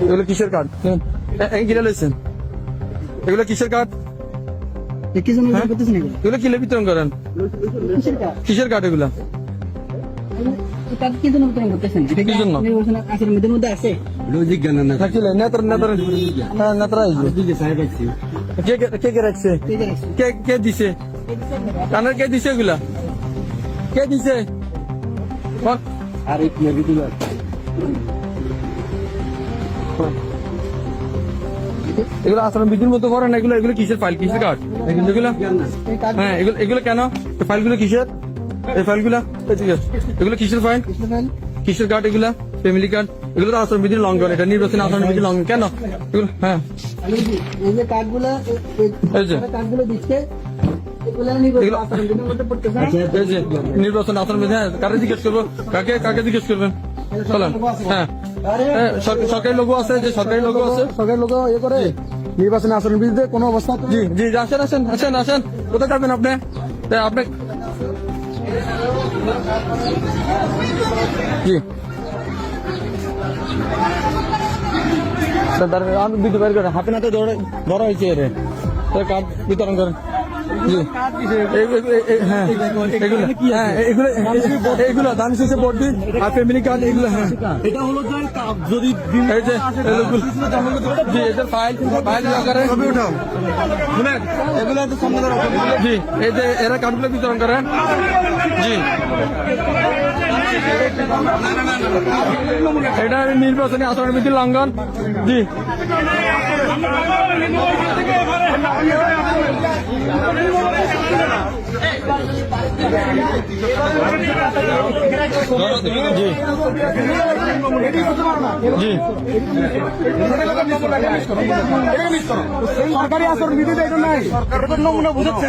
এগুলো কিসের কার্ড? কিনে লইছেন এগুলো কিসের কার্ড? কি জন্য করতেছেন এগুলো? এগুলো কিলে বিতরণ করেন? কিসের কাজ? কিসের কার্ড এগুলা? কাজ কি জন্য বিতরণ করতেছেন? এটা কি জন্য? নির্বাচন আচরণের মধ্যে আছে? লজিক জ্ঞান না থাকলে নেতারা দিকে সাহেব আছি কে রাখছে? এই যে রাখছি। কে দিছে? কানের কে দিছে এগুলা? কে দিছে? বল। আর এক মেয়ে দিল এগুলো আচরণ বিধির মতো করে না। এগুলো এগুলো কিসের ফাইল, কিসের কার্ড এগুলো? এই কাজ হ্যাঁ এগুলো কেন? এই ফাইলগুলো কিসের? এই ফাইলগুলো এগুলো কিসের ফাইল? কিসের কার্ড এগুলা? Family card? এগুলো তো আচরণ বিধির লঙ্ঘন, এটা নির্বাচনী আচরণ বিধির লঙ্ঘন। কেন এগুলো? হ্যাঁ এই যে কার্ডগুলো এই যে কার্ডগুলো দিচ্ছে এগুলো নির্বাচন আচরণের মধ্যে পড়তেছে না? এই যে নির্বাচন আচরণ বিধি। হ্যাঁ কাকে জিজ্ঞেস করবো? কাকে জিজ্ঞেস করবেন? চলেন। হ্যাঁ সরকারি লোগো আছে, যে সরকারি লোগো আছে, সরকারি লোগো ইয়ে করে নির্বাচনী আচরণ বিধিতে কোনো অবস্থা। জি জি আসেন আসেন আসেন আসেন। কোথায় যাবেন আপনি? আপনি জি আমি বিদ্যুৎ বাইর করেন, হাতে নাতে ধরা হয়েছে এর কার্ড বিতরণ করেন। জি হ্যাঁ এগুলো দান শেষে ভোট দিন আর ফ্যামিলি কার্ড এগুলো। হ্যাঁ এটা হলো যে যদি এই যে জি এদের ফাইল করে শুনেন এগুলো তো সামনে জি এই যে এরা কার্ডগুলো বিতরণ করেন। জি এটা নির্বাচনী আচরণ বিধির লঙ্ঘন। জি জি সরকারি আচরণ বিধি এটা নাই, সরকারের নমুনা বুঝাচ্ছে।